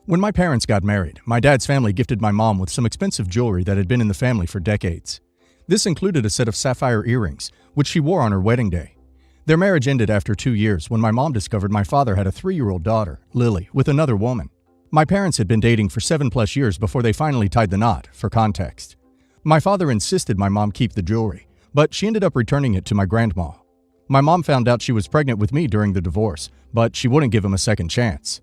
When my parents got married, my dad's family gifted my mom with some expensive jewelry that had been in the family for decades. This included a set of sapphire earrings, which she wore on her wedding day. Their marriage ended after 2 years when my mom discovered my father had a 3-year-old daughter, Lily, with another woman. My parents had been dating for 7+ years before they finally tied the knot, for context. My father insisted my mom keep the jewelry, but she ended up returning it to my grandma. My mom found out she was pregnant with me during the divorce, but she wouldn't give him a second chance.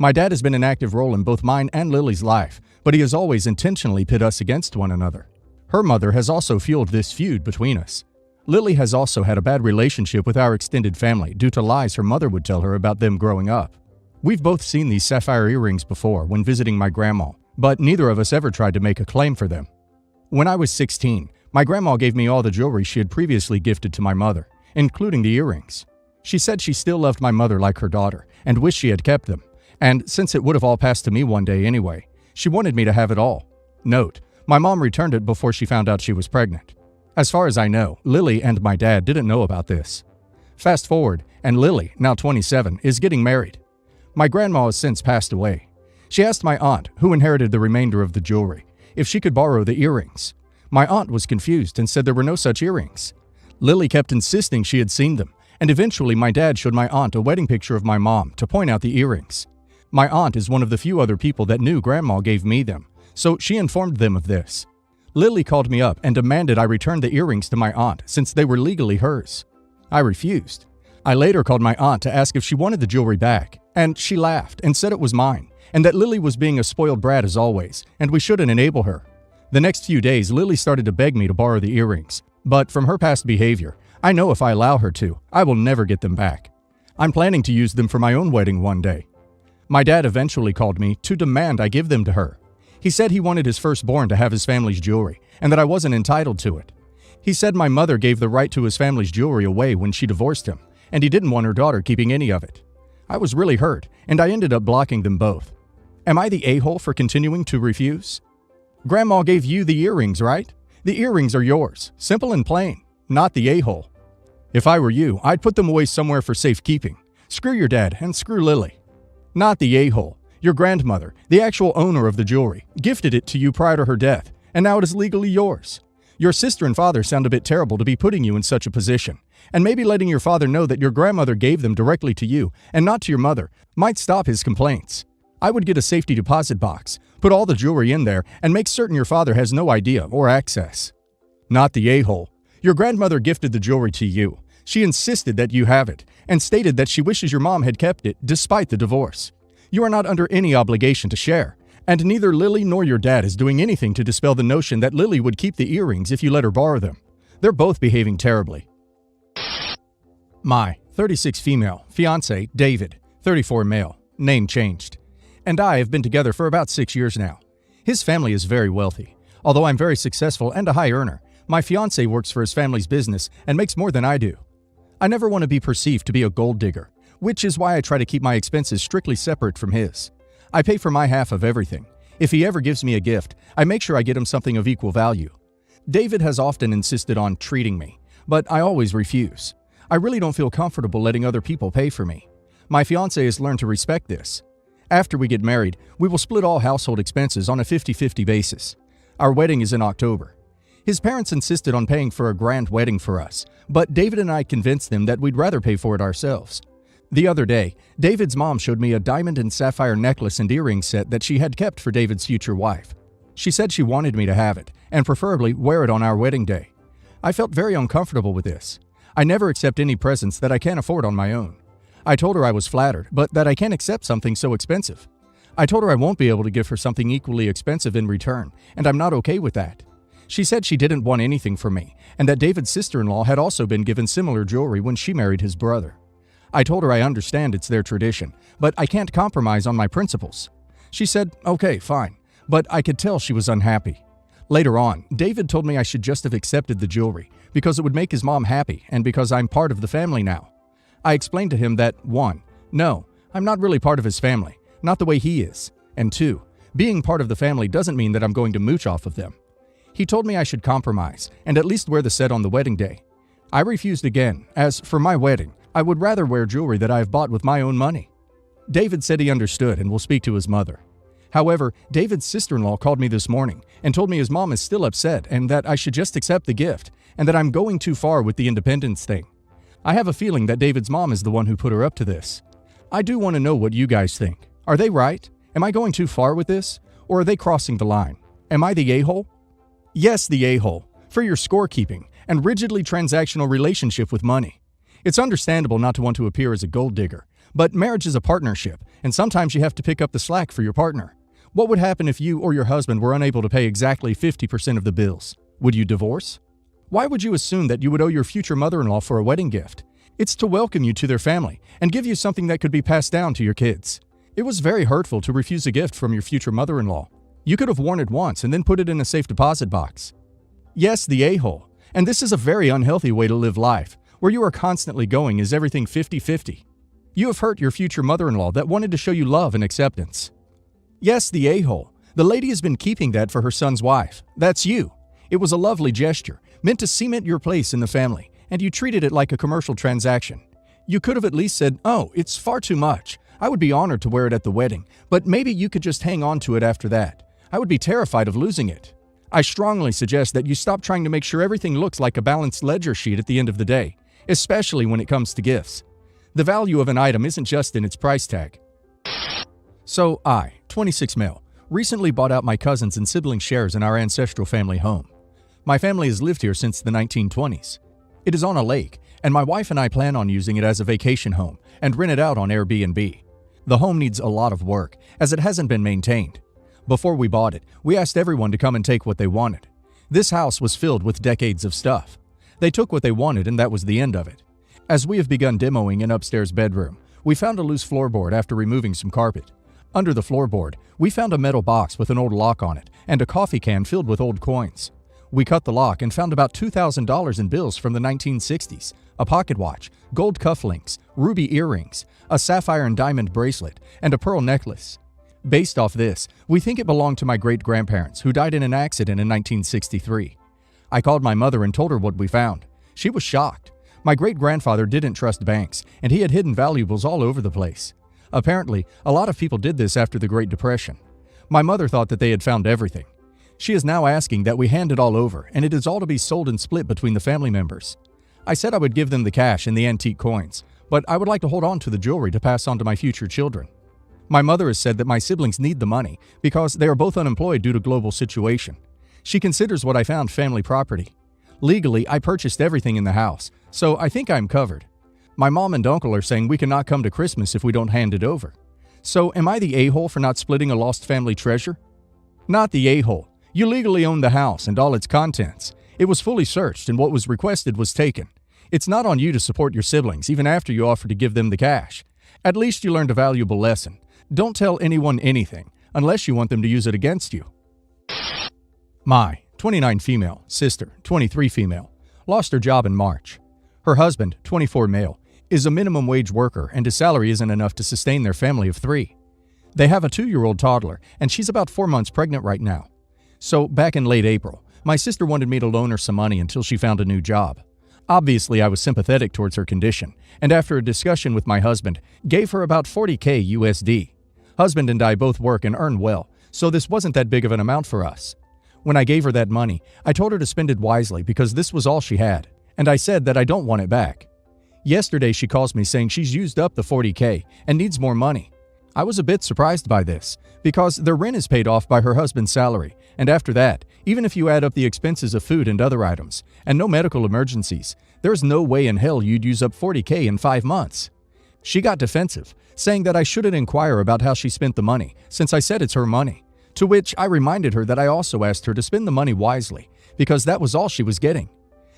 My dad has been an active role in both mine and Lily's life, but he has always intentionally pit us against one another. Her mother has also fueled this feud between us. Lily has also had a bad relationship with our extended family due to lies her mother would tell her about them growing up. We've both seen these sapphire earrings before when visiting my grandma, but neither of us ever tried to make a claim for them. When I was 16, my grandma gave me all the jewelry she had previously gifted to my mother, including the earrings. She said she still loved my mother like her daughter and wished she had kept them. And since it would have all passed to me one day anyway, she wanted me to have it all. Note, my mom returned it before she found out she was pregnant. As far as I know, Lily and my dad didn't know about this. Fast forward, and Lily, now 27, is getting married. My grandma has since passed away. She asked my aunt, who inherited the remainder of the jewelry, if she could borrow the earrings. My aunt was confused and said there were no such earrings. Lily kept insisting she had seen them, and eventually my dad showed my aunt a wedding picture of my mom to point out the earrings. My aunt is one of the few other people that knew Grandma gave me them, so she informed them of this. Lily called me up and demanded I return the earrings to my aunt since they were legally hers. I refused. I later called my aunt to ask if she wanted the jewelry back, and she laughed and said it was mine, and that Lily was being a spoiled brat as always, and we shouldn't enable her. The next few days, Lily started to beg me to borrow the earrings, but from her past behavior, I know if I allow her to, I will never get them back. I'm planning to use them for my own wedding one day. My dad eventually called me to demand I give them to her. He said he wanted his firstborn to have his family's jewelry, and that I wasn't entitled to it. He said my mother gave the right to his family's jewelry away when she divorced him, and he didn't want her daughter keeping any of it. I was really hurt, and I ended up blocking them both. Am I the a-hole for continuing to refuse? Grandma gave you the earrings, right? The earrings are yours, simple and plain, not the a-hole. If I were you, I'd put them away somewhere for safekeeping. Screw your dad and screw Lily. Not the a-hole. Your grandmother, the actual owner of the jewelry, gifted it to you prior to her death, and now it is legally yours. Your sister and father sound a bit terrible to be putting you in such a position, and maybe letting your father know that your grandmother gave them directly to you and not to your mother might stop his complaints. I would get a safety deposit box, put all the jewelry in there, and make certain your father has no idea or access. Not the a-hole. Your grandmother gifted the jewelry to you. She insisted that you have it, and stated that she wishes your mom had kept it despite the divorce. You are not under any obligation to share, and neither Lily nor your dad is doing anything to dispel the notion that Lily would keep the earrings if you let her borrow them. They're both behaving terribly. My 36 female, fiancé, David, 34 male, name changed, and I have been together for about 6 years now. His family is very wealthy. Although I'm very successful and a high earner, my fiancé works for his family's business and makes more than I do. I never want to be perceived to be a gold digger, which is why I try to keep my expenses strictly separate from his. I pay for my half of everything. If he ever gives me a gift, I make sure I get him something of equal value. David has often insisted on treating me, but I always refuse. I really don't feel comfortable letting other people pay for me. My fiancé has learned to respect this. After we get married, we will split all household expenses on a 50-50 basis. Our wedding is in October. His parents insisted on paying for a grand wedding for us, but David and I convinced them that we'd rather pay for it ourselves. The other day, David's mom showed me a diamond and sapphire necklace and earring set that she had kept for David's future wife. She said she wanted me to have it, and preferably wear it on our wedding day. I felt very uncomfortable with this. I never accept any presents that I can't afford on my own. I told her I was flattered, but that I can't accept something so expensive. I told her I won't be able to give her something equally expensive in return, and I'm not okay with that. She said she didn't want anything from me, and that David's sister-in-law had also been given similar jewelry when she married his brother. I told her I understand it's their tradition, but I can't compromise on my principles. She said, okay, fine, but I could tell she was unhappy. Later on, David told me I should just have accepted the jewelry because it would make his mom happy and because I'm part of the family now. I explained to him that 1. No, I'm not really part of his family, not the way he is, and 2. Being part of the family doesn't mean that I'm going to mooch off of them. He told me I should compromise and at least wear the set on the wedding day. I refused again, as for my wedding, I would rather wear jewelry that I have bought with my own money. David said he understood and will speak to his mother. However, David's sister-in-law called me this morning and told me his mom is still upset and that I should just accept the gift and that I'm going too far with the independence thing. I have a feeling that David's mom is the one who put her up to this. I do want to know what you guys think. Are they right? Am I going too far with this? Or are they crossing the line? Am I the a-hole? Yes, the a-hole, for your scorekeeping and rigidly transactional relationship with money. It's understandable not to want to appear as a gold digger, but marriage is a partnership, and sometimes you have to pick up the slack for your partner. What would happen if you or your husband were unable to pay exactly 50% of the bills? Would you divorce? Why would you assume that you would owe your future mother-in-law for a wedding gift? It's to welcome you to their family and give you something that could be passed down to your kids. It was very hurtful to refuse a gift from your future mother-in-law. You could have worn it once and then put it in a safe deposit box. Yes, the a-hole. And this is a very unhealthy way to live life, where you are constantly going is everything 50-50. You have hurt your future mother-in-law that wanted to show you love and acceptance. Yes, the a-hole. The lady has been keeping that for her son's wife. That's you. It was a lovely gesture, meant to cement your place in the family, and you treated it like a commercial transaction. You could have at least said, "Oh, it's far too much. I would be honored to wear it at the wedding, but maybe you could just hang on to it after that. I would be terrified of losing it." I strongly suggest that you stop trying to make sure everything looks like a balanced ledger sheet at the end of the day, especially when it comes to gifts. The value of an item isn't just in its price tag. So I, 26 male, recently bought out my cousins' and siblings' shares in our ancestral family home. My family has lived here since the 1920s. It is on a lake, and my wife and I plan on using it as a vacation home and rent it out on Airbnb. The home needs a lot of work, as it hasn't been maintained. Before we bought it, we asked everyone to come and take what they wanted. This house was filled with decades of stuff. They took what they wanted, and that was the end of it. As we have begun demoing an upstairs bedroom, we found a loose floorboard after removing some carpet. Under the floorboard, we found a metal box with an old lock on it and a coffee can filled with old coins. We cut the lock and found about $2,000 in bills from the 1960s, a pocket watch, gold cufflinks, ruby earrings, a sapphire and diamond bracelet, and a pearl necklace. Based off this, we think it belonged to my great-grandparents, who died in an accident in 1963. I called my mother and told her what we found. She was shocked. My great-grandfather didn't trust banks, and he had hidden valuables all over the place. Apparently, a lot of people did this after the Great Depression. My mother thought that they had found everything. She is now asking that we hand it all over, and it is all to be sold and split between the family members. I said I would give them the cash and the antique coins, but I would like to hold on to the jewelry to pass on to my future children. My mother has said that my siblings need the money because they are both unemployed due to global situation. She considers what I found family property. Legally, I purchased everything in the house, so I think I'm covered. My mom and uncle are saying we cannot come to Christmas if we don't hand it over. So am I the a-hole for not splitting a lost family treasure? Not the a-hole. You legally own the house and all its contents. It was fully searched and what was requested was taken. It's not on you to support your siblings even after you offer to give them the cash. At least you learned a valuable lesson. Don't tell anyone anything unless you want them to use it against you. My 29 female, sister, 23 female, lost her job in March. Her husband, 24 male, is a minimum wage worker and his salary isn't enough to sustain their family of 3. They have a 2-year-old toddler and she's about 4 months pregnant right now. So back in late April, my sister wanted me to loan her some money until she found a new job. Obviously, I was sympathetic towards her condition, and after a discussion with my husband, gave her about $40K USD. Husband and I both work and earn well, so this wasn't that big of an amount for us. When I gave her that money, I told her to spend it wisely because this was all she had, and I said that I don't want it back. Yesterday, she calls me saying she's used up the $40K and needs more money. I was a bit surprised by this, because their rent is paid off by her husband's salary, and after that, even if you add up the expenses of food and other items, and no medical emergencies, there's no way in hell you'd use up $40K in 5 months. She got defensive, saying that I shouldn't inquire about how she spent the money, since I said it's her money, to which I reminded her that I also asked her to spend the money wisely, because that was all she was getting.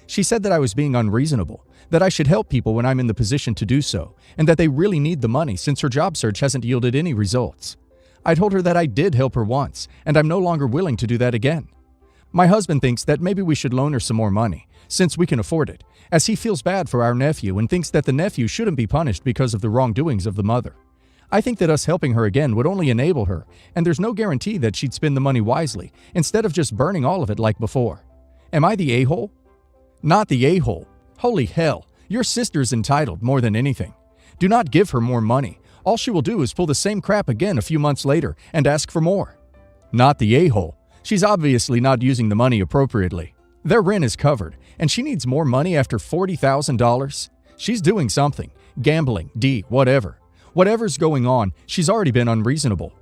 She said that I was being unreasonable, that I should help people when I'm in the position to do so, and that they really need the money since her job search hasn't yielded any results. I told her that I did help her once, and I'm no longer willing to do that again. My husband thinks that maybe we should loan her some more money, since we can afford it, as he feels bad for our nephew and thinks that the nephew shouldn't be punished because of the wrongdoings of the mother. I think that us helping her again would only enable her, and there's no guarantee that she'd spend the money wisely, instead of just burning all of it like before. Am I the a-hole? Not the a-hole. Holy hell, your sister's entitled more than anything. Do not give her more money. All she will do is pull the same crap again a few months later and ask for more. Not the a-hole. She's obviously not using the money appropriately. Their rent is covered, and she needs more money after $40,000? She's doing something. Gambling, whatever. Whatever's going on, she's already been unreasonable.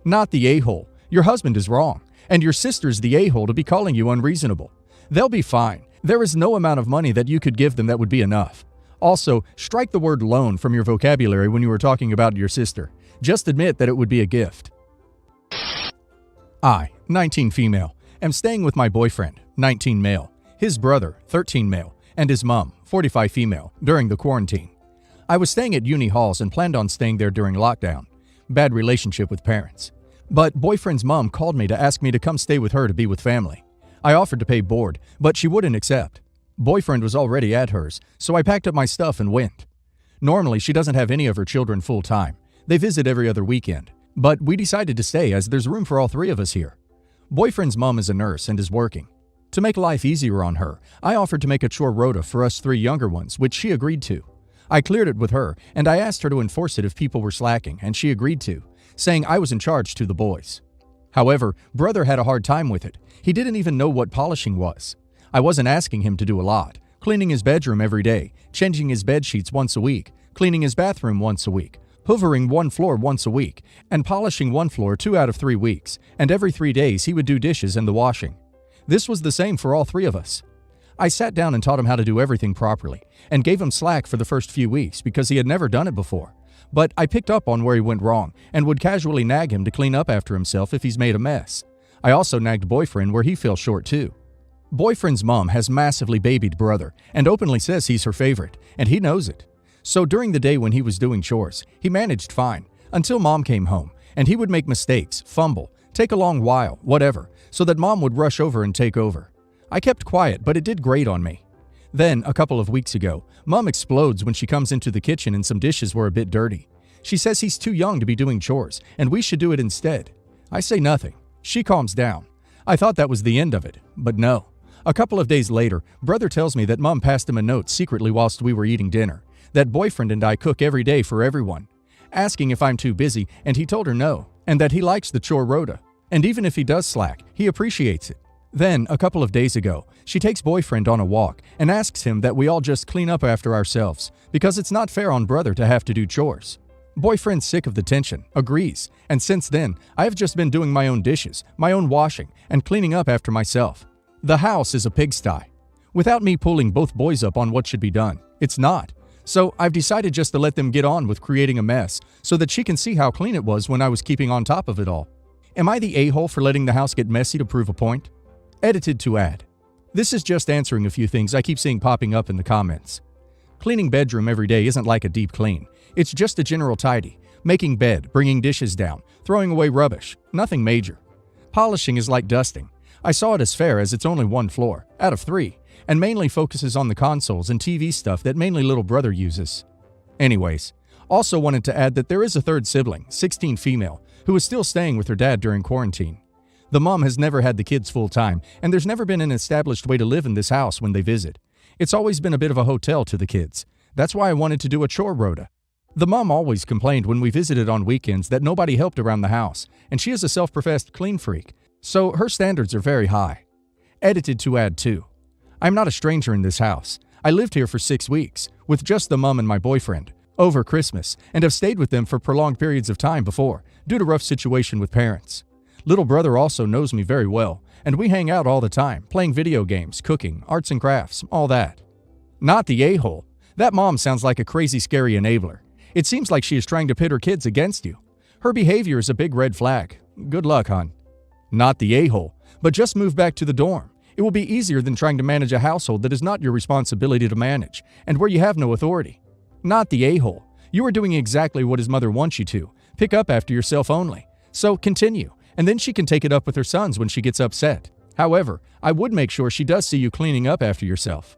Not the a-hole. Your husband is wrong, and your sister's the a-hole to be calling you unreasonable. They'll be fine. There is no amount of money that you could give them that would be enough. Also, strike the word loan from your vocabulary when you were talking about your sister. Just admit that it would be a gift. I, 19 female, am staying with my boyfriend, 19 male, his brother, 13 male, and his mom, 45 female, during the quarantine. I was staying at uni halls and planned on staying there during lockdown. Bad relationship with parents. But boyfriend's mom called me to ask me to come stay with her to be with family. I offered to pay board, but she wouldn't accept. Boyfriend was already at hers, so I packed up my stuff and went. Normally, she doesn't have any of her children full-time. They visit every other weekend. But we decided to stay as there's room for all three of us here. Boyfriend's mom is a nurse and is working. To make life easier on her, I offered to make a chore rota for us three younger ones, which she agreed to. I cleared it with her, and I asked her to enforce it if people were slacking, and she agreed to, saying I was in charge to the boys. However, brother had a hard time with it. He didn't even know what polishing was. I wasn't asking him to do a lot. Cleaning his bedroom every day, changing his bed sheets once a week, cleaning his bathroom once a week, hoovering one floor once a week, and polishing one floor 2 out of 3 weeks, and every 3 days he would do dishes and the washing. This was the same for all three of us. I sat down and taught him how to do everything properly, and gave him slack for the first few weeks because he had never done it before. But I picked up on where he went wrong, and would casually nag him to clean up after himself if he's made a mess. I also nagged boyfriend where he fell short too. Boyfriend's mom has massively babied brother, and openly says he's her favorite, and he knows it. So during the day when he was doing chores, he managed fine, until mom came home, and he would make mistakes, fumble, take a long while, whatever, so that mom would rush over and take over. I kept quiet, but it did grate on me. Then, a couple of weeks ago, mom explodes when she comes into the kitchen and some dishes were a bit dirty. She says he's too young to be doing chores, and we should do it instead. I say nothing. She calms down. I thought that was the end of it, but no. A couple of days later, brother tells me that mom passed him a note secretly whilst we were eating dinner, that boyfriend and I cook every day for everyone, asking if I'm too busy, and he told her no, and that he likes the chore rota, and even if he does slack, he appreciates it. Then, a couple of days ago, she takes boyfriend on a walk and asks him that we all just clean up after ourselves, because it's not fair on brother to have to do chores. Boyfriend's sick of the tension, agrees, and since then, I have just been doing my own dishes, my own washing, and cleaning up after myself. The house is a pigsty. Without me pulling both boys up on what should be done, it's not. So I've decided just to let them get on with creating a mess so that she can see how clean it was when I was keeping on top of it all. Am I the a-hole for letting the house get messy to prove a point? Edited to add. This is just answering a few things I keep seeing popping up in the comments. Cleaning bedroom every day isn't like a deep clean. It's just a general tidy. Making bed, bringing dishes down, throwing away rubbish. Nothing major. Polishing is like dusting. I saw it as fair as it's only 1 floor, out of 3, and mainly focuses on the consoles and TV stuff that mainly little brother uses. Anyways, also wanted to add that there is a third sibling, 16 female, who is still staying with her dad during quarantine. The mom has never had the kids full time, and there's never been an established way to live in this house when they visit. It's always been a bit of a hotel to the kids. That's why I wanted to do a chore rota. The mom always complained when we visited on weekends that nobody helped around the house, and she is a self-professed clean freak, so her standards are very high. Edited to add too. I'm not a stranger in this house. I lived here for 6 weeks, with just the mom and my boyfriend, over Christmas, and have stayed with them for prolonged periods of time before, due to rough situation with parents. Little brother also knows me very well, and we hang out all the time, playing video games, cooking, arts and crafts, all that. Not the a-hole. That mom sounds like a crazy, scary enabler. It seems like she is trying to pit her kids against you. Her behavior is a big red flag. Good luck, hon. Not the a-hole, but just move back to the dorm. It will be easier than trying to manage a household that is not your responsibility to manage, and where you have no authority. Not the a-hole. You are doing exactly what his mother wants you to. Pick up after yourself only. So continue, and then she can take it up with her sons when she gets upset. However, I would make sure she does see you cleaning up after yourself.